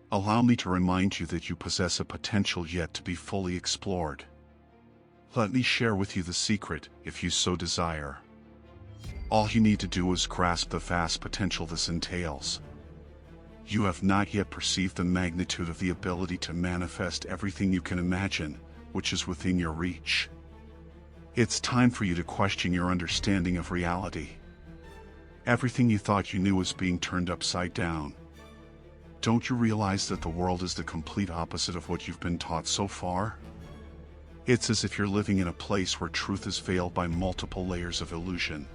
Allow me to remind you that you possess a potential yet to be fully explored. Let me share with you the secret, if you so desire. All you need to do is grasp the vast potential this entails. You have not yet perceived the magnitude of the ability to manifest everything you can imagine, which is within your reach. It's time for you to question your understanding of reality. Everything you thought you knew was being turned upside down. Don't you realize that the world is the complete opposite of what you've been taught so far? It's as if you're living in a place where truth is veiled by multiple layers of illusion.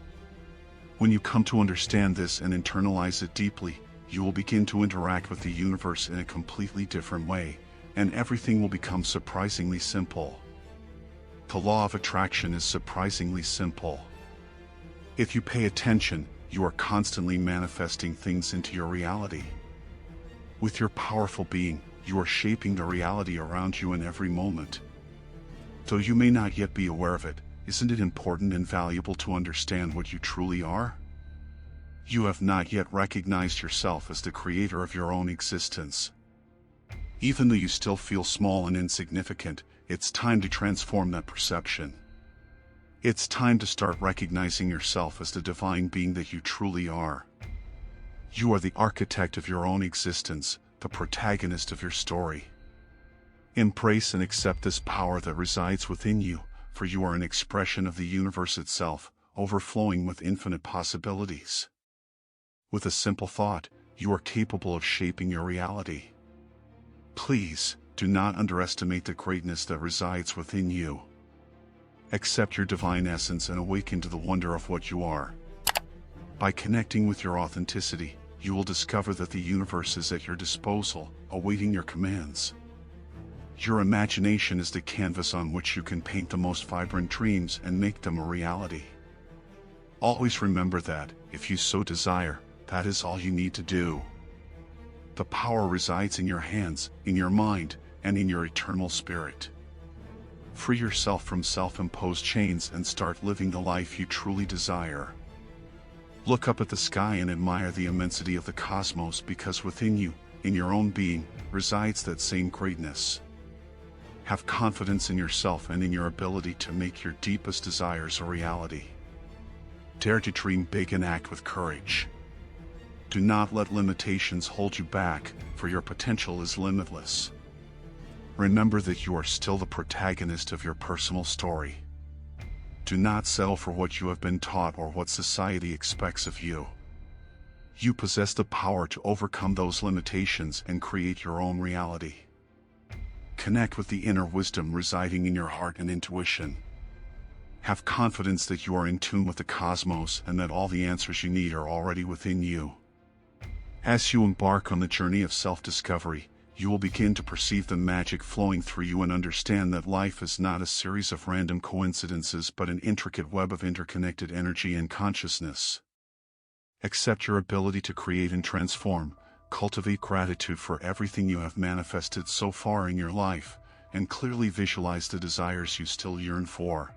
When you come to understand this and internalize it deeply, you will begin to interact with the universe in a completely different way, and everything will become surprisingly simple. The law of attraction is surprisingly simple. If you pay attention, you are constantly manifesting things into your reality. With your powerful being, you are shaping the reality around you in every moment. Though you may not yet be aware of it, isn't it important and valuable to understand what you truly are? You have not yet recognized yourself as the creator of your own existence. Even though you still feel small and insignificant, it's time to transform that perception. It's time to start recognizing yourself as the divine being that you truly are. You are the architect of your own existence, the protagonist of your story. Embrace and accept this power that resides within you, for you are an expression of the universe itself, overflowing with infinite possibilities. With a simple thought, you are capable of shaping your reality. Please, do not underestimate the greatness that resides within you. Accept your divine essence and awaken to the wonder of what you are. By connecting with your authenticity, you will discover that the universe is at your disposal, awaiting your commands. Your imagination is the canvas on which you can paint the most vibrant dreams and make them a reality. Always remember that, if you so desire, that is all you need to do. The power resides in your hands, in your mind, and in your eternal spirit. Free yourself from self-imposed chains and start living the life you truly desire. Look up at the sky and admire the immensity of the cosmos, because within you, in your own being, resides that same greatness. Have confidence in yourself and in your ability to make your deepest desires a reality. Dare to dream big and act with courage. Do not let limitations hold you back, for your potential is limitless. Remember that you are still the protagonist of your personal story. Do not settle for what you have been taught or what society expects of you. You possess the power to overcome those limitations and create your own reality. Connect with the inner wisdom residing in your heart and intuition. Have confidence that you are in tune with the cosmos and that all the answers you need are already within you. As you embark on the journey of self-discovery, you will begin to perceive the magic flowing through you and understand that life is not a series of random coincidences but an intricate web of interconnected energy and consciousness. Accept your ability to create and transform, cultivate gratitude for everything you have manifested so far in your life, and clearly visualize the desires you still yearn for.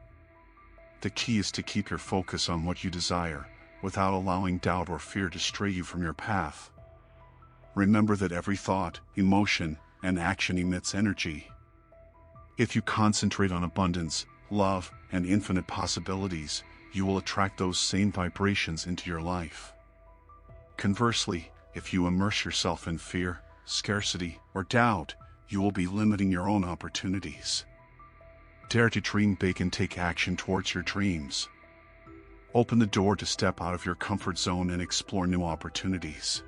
The key is to keep your focus on what you desire, without allowing doubt or fear to stray you from your path. Remember that every thought, emotion, and action emits energy. If you concentrate on abundance, love, and infinite possibilities, you will attract those same vibrations into your life. Conversely, if you immerse yourself in fear, scarcity, or doubt, you will be limiting your own opportunities. Dare to dream big and take action towards your dreams. Open the door to step out of your comfort zone and explore new opportunities.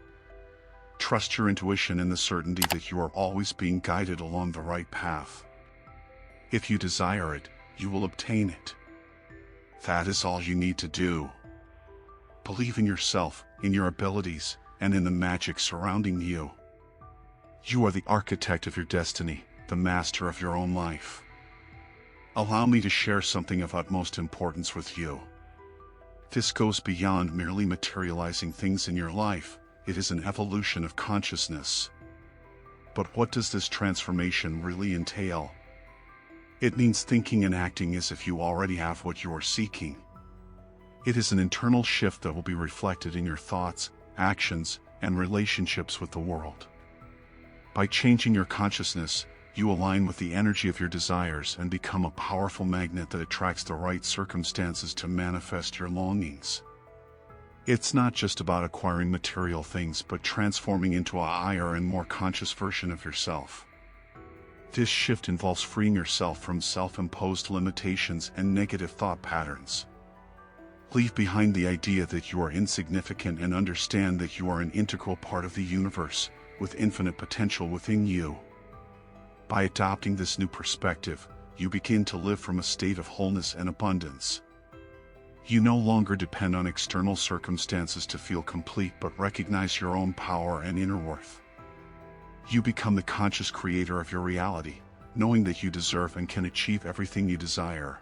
Trust your intuition and the certainty that you are always being guided along the right path. If you desire it, you will obtain it. That is all you need to do. Believe in yourself, in your abilities, and in the magic surrounding you. You are the architect of your destiny, the master of your own life. Allow me to share something of utmost importance with you. This goes beyond merely materializing things in your life. It is an evolution of consciousness. But what does this transformation really entail? It means thinking and acting as if you already have what you are seeking. It is an internal shift that will be reflected in your thoughts, actions, and relationships with the world. By changing your consciousness, you align with the energy of your desires and become a powerful magnet that attracts the right circumstances to manifest your longings. It's not just about acquiring material things but transforming into a higher and more conscious version of yourself. This shift involves freeing yourself from self-imposed limitations and negative thought patterns. Leave behind the idea that you are insignificant and understand that you are an integral part of the universe, with infinite potential within you. By adopting this new perspective, you begin to live from a state of wholeness and abundance. You no longer depend on external circumstances to feel complete but recognize your own power and inner worth. You become the conscious creator of your reality, knowing that you deserve and can achieve everything you desire.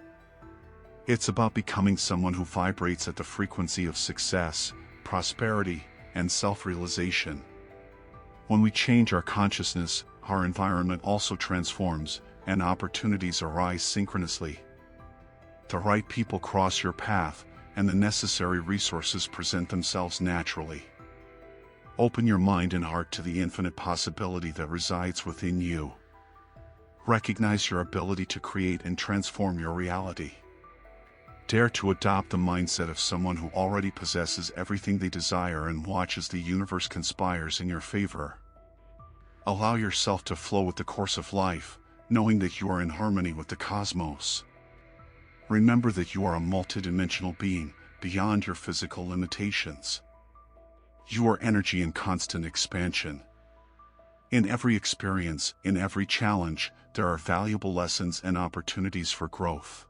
It's about becoming someone who vibrates at the frequency of success, prosperity, and self-realization. When we change our consciousness, our environment also transforms, and opportunities arise synchronously. The right people cross your path, and the necessary resources present themselves naturally. Open your mind and heart to the infinite possibility that resides within you. Recognize your ability to create and transform your reality. Dare to adopt the mindset of someone who already possesses everything they desire and watch as the universe conspires in your favor. Allow yourself to flow with the course of life, knowing that you are in harmony with the cosmos. Remember that you are a multidimensional being, beyond your physical limitations. You are energy in constant expansion. In every experience, in every challenge, there are valuable lessons and opportunities for growth.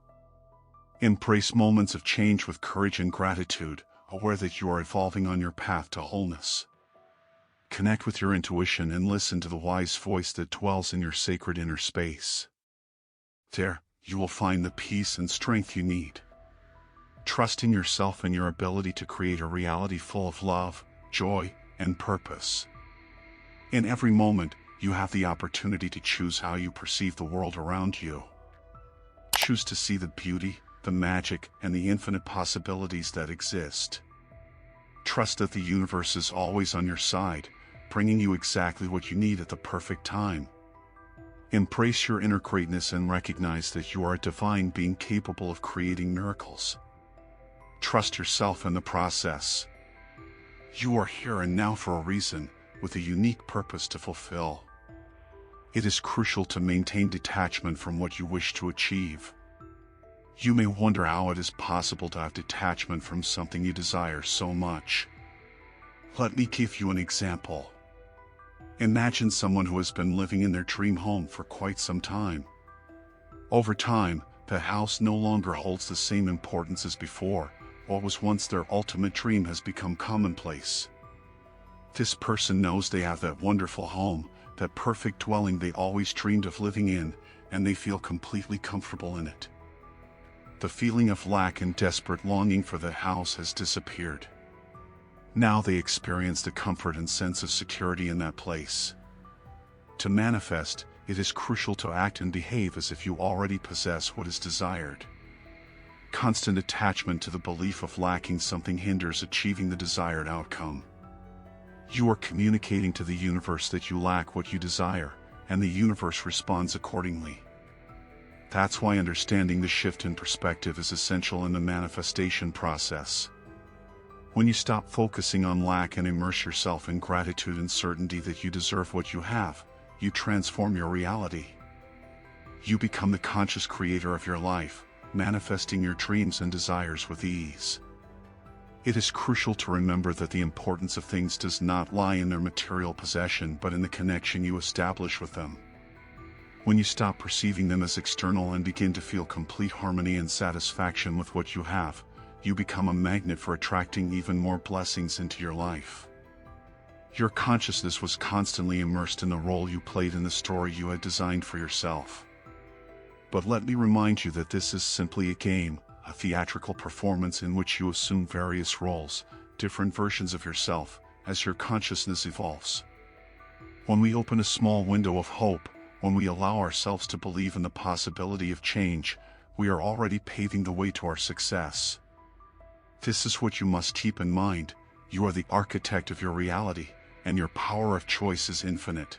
Embrace moments of change with courage and gratitude, aware that you are evolving on your path to wholeness. Connect with your intuition and listen to the wise voice that dwells in your sacred inner space. There, you will find the peace and strength you need. Trust in yourself and your ability to create a reality full of love, joy, and purpose. In every moment, you have the opportunity to choose how you perceive the world around you. Choose to see the beauty, the magic, and the infinite possibilities that exist. Trust that the universe is always on your side, bringing you exactly what you need at the perfect time. Embrace your inner greatness and recognize that you are a divine being capable of creating miracles. Trust yourself in the process. You are here and now for a reason, with a unique purpose to fulfill. It is crucial to maintain detachment from what you wish to achieve. You may wonder how it is possible to have detachment from something you desire so much. Let me give you an example. Imagine someone who has been living in their dream home for quite some time. Over time, the house no longer holds the same importance as before. What was once their ultimate dream has become commonplace. This person knows they have that wonderful home, that perfect dwelling they always dreamed of living in, and they feel completely comfortable in it. The feeling of lack and desperate longing for the house has disappeared. Now they experience the comfort and sense of security in that place. To manifest, it is crucial to act and behave as if you already possess what is desired. Constant attachment to the belief of lacking something hinders achieving the desired outcome. You are communicating to the universe that you lack what you desire, and the universe responds accordingly. That's why understanding the shift in perspective is essential in the manifestation process. When you stop focusing on lack and immerse yourself in gratitude and certainty that you deserve what you have, you transform your reality. You become the conscious creator of your life, manifesting your dreams and desires with ease. It is crucial to remember that the importance of things does not lie in their material possession but in the connection you establish with them. When you stop perceiving them as external and begin to feel complete harmony and satisfaction with what you have, you become a magnet for attracting even more blessings into your life. Your consciousness was constantly immersed in the role you played in the story you had designed for yourself. But let me remind you that this is simply a game, a theatrical performance in which you assume various roles, different versions of yourself, as your consciousness evolves. When we open a small window of hope, when we allow ourselves to believe in the possibility of change, we are already paving the way to our success. This is what you must keep in mind: you are the architect of your reality, and your power of choice is infinite.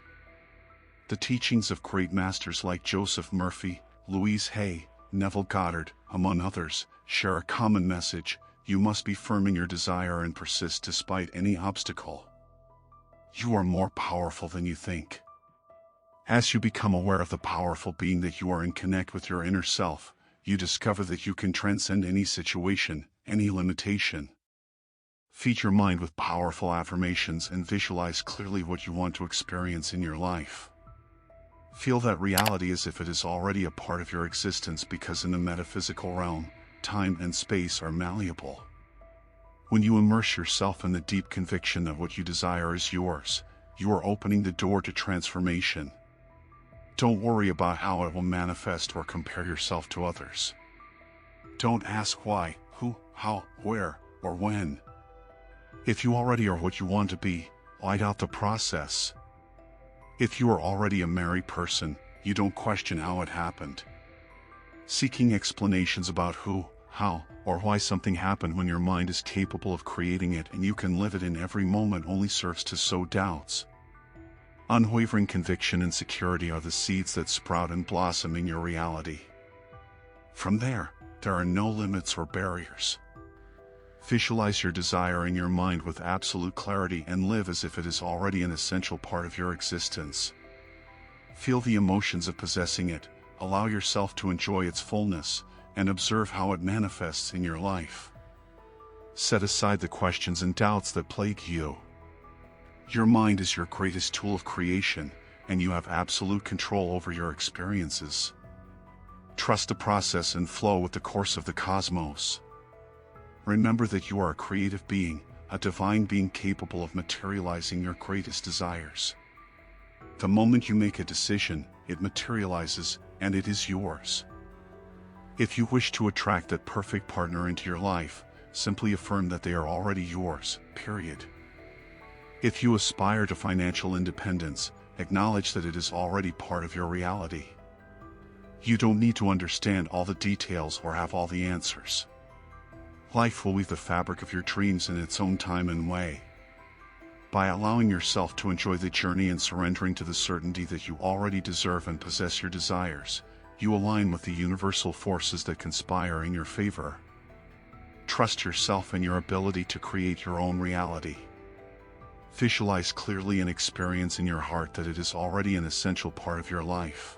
The teachings of great masters like Joseph Murphy, Louise Hay, Neville Goddard, among others, share a common message: you must be firm in your desire and persist despite any obstacle. You are more powerful than you think. As you become aware of the powerful being that you are and connect with your inner self, you discover that you can transcend any situation, any limitation. Feed your mind with powerful affirmations and visualize clearly what you want to experience in your life. Feel that reality as if it is already a part of your existence, because in the metaphysical realm, time and space are malleable. When you immerse yourself in the deep conviction that what you desire is yours, you are opening the door to transformation. Don't worry about how it will manifest or compare yourself to others. Don't ask why, who, how, where, or when. If you already are what you want to be, light out the process. If you are already a married person, you don't question how it happened. Seeking explanations about who, how, or why something happened when your mind is capable of creating it and you can live it in every moment only serves to sow doubts. Unwavering conviction and security are the seeds that sprout and blossom in your reality. From there are no limits or barriers. Visualize your desire in your mind with absolute clarity and live as if it is already an essential part of your existence. Feel the emotions of possessing it, allow yourself to enjoy its fullness, and observe how it manifests in your life. Set aside the questions and doubts that plague you. Your mind is your greatest tool of creation, and you have absolute control over your experiences. Trust the process and flow with the course of the cosmos. Remember that you are a creative being, a divine being capable of materializing your greatest desires. The moment you make a decision, it materializes, and it is yours. If you wish to attract that perfect partner into your life, simply affirm that they are already yours, period. If you aspire to financial independence, acknowledge that it is already part of your reality. You don't need to understand all the details or have all the answers. Life will weave the fabric of your dreams in its own time and way. By allowing yourself to enjoy the journey and surrendering to the certainty that you already deserve and possess your desires, you align with the universal forces that conspire in your favor. Trust yourself and your ability to create your own reality. Visualize clearly and experience in your heart that it is already an essential part of your life.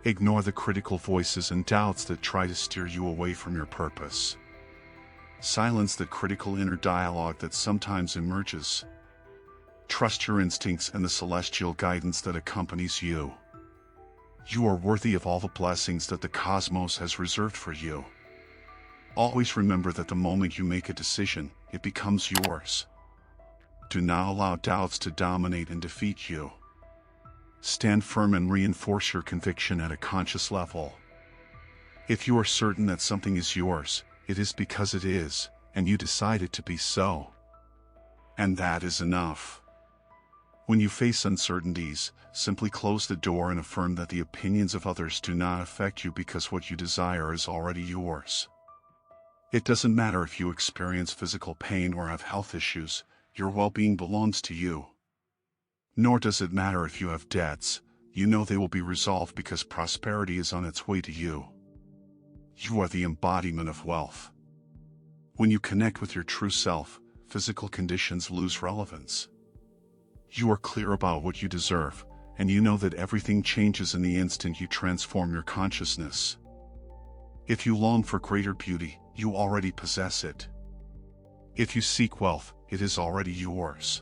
Ignore the critical voices and doubts that try to steer you away from your purpose. Silence the critical inner dialogue that sometimes emerges. Trust your instincts and the celestial guidance that accompanies you. You are worthy of all the blessings that the cosmos has reserved for you. Always remember that the moment you make a decision, it becomes yours. Do not allow doubts to dominate and defeat you. Stand firm and reinforce your conviction at a conscious level. If you are certain that something is yours, it is because it is, and you decide it to be so. And that is enough. When you face uncertainties, simply close the door and affirm that the opinions of others do not affect you, because what you desire is already yours. It doesn't matter if you experience physical pain or have health issues, your well-being belongs to you. Nor does it matter if you have debts, you know they will be resolved because prosperity is on its way to you. You are the embodiment of wealth. When you connect with your true self, physical conditions lose relevance. You are clear about what you deserve, and you know that everything changes in the instant you transform your consciousness. If you long for greater beauty, you already possess it. If you seek wealth, it is already yours.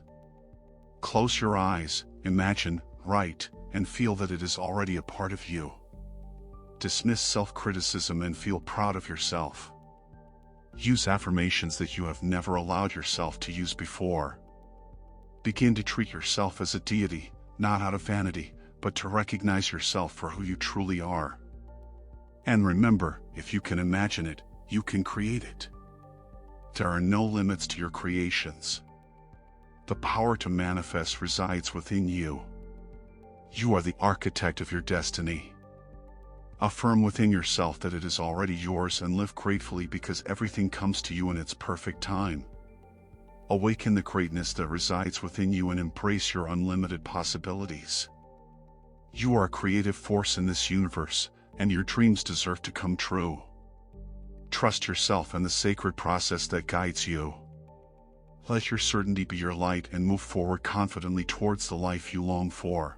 Close your eyes, imagine, write, and feel that it is already a part of you. Dismiss self-criticism and feel proud of yourself. Use affirmations that you have never allowed yourself to use before. Begin to treat yourself as a deity, not out of vanity, but to recognize yourself for who you truly are. And remember, if you can imagine it, you can create it. There are no limits to your creations. The power to manifest resides within you. You are the architect of your destiny. Affirm within yourself that it is already yours and live gratefully because everything comes to you in its perfect time. Awaken the greatness that resides within you and embrace your unlimited possibilities. You are a creative force in this universe, and your dreams deserve to come true. Trust yourself and the sacred process that guides you. Let your certainty be your light and move forward confidently towards the life you long for.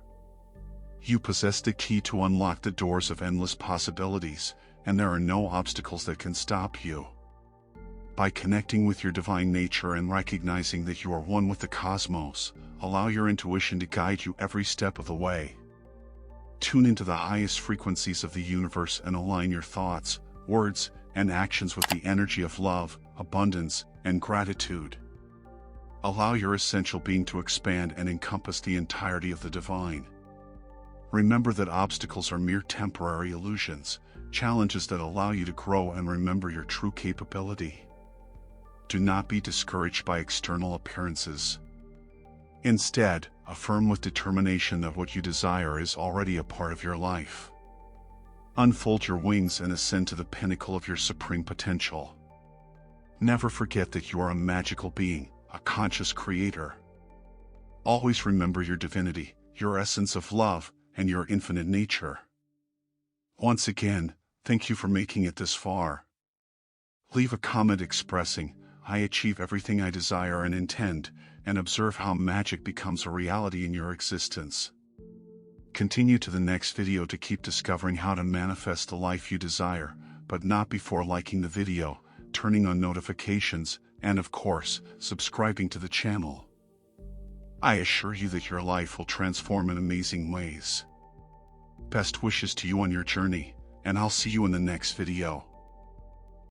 You possess the key to unlock the doors of endless possibilities, and there are no obstacles that can stop you. By connecting with your divine nature and recognizing that you are one with the cosmos, allow your intuition to guide you every step of the way. Tune into the highest frequencies of the universe and align your thoughts, words, and actions with the energy of love, abundance, and gratitude. Allow your essential being to expand and encompass the entirety of the divine. Remember that obstacles are mere temporary illusions, challenges that allow you to grow and remember your true capability. Do not be discouraged by external appearances. Instead, affirm with determination that what you desire is already a part of your life. Unfold your wings and ascend to the pinnacle of your supreme potential. Never forget that you are a magical being, a conscious creator. Always remember your divinity, your essence of love, and your infinite nature. Once again, thank you for making it this far. Leave a comment expressing, "I achieve everything I desire and intend," and observe how magic becomes a reality in your existence. Continue to the next video to keep discovering how to manifest the life you desire, but not before liking the video, turning on notifications, and of course, subscribing to the channel. I assure you that your life will transform in amazing ways. Best wishes to you on your journey, and I'll see you in the next video.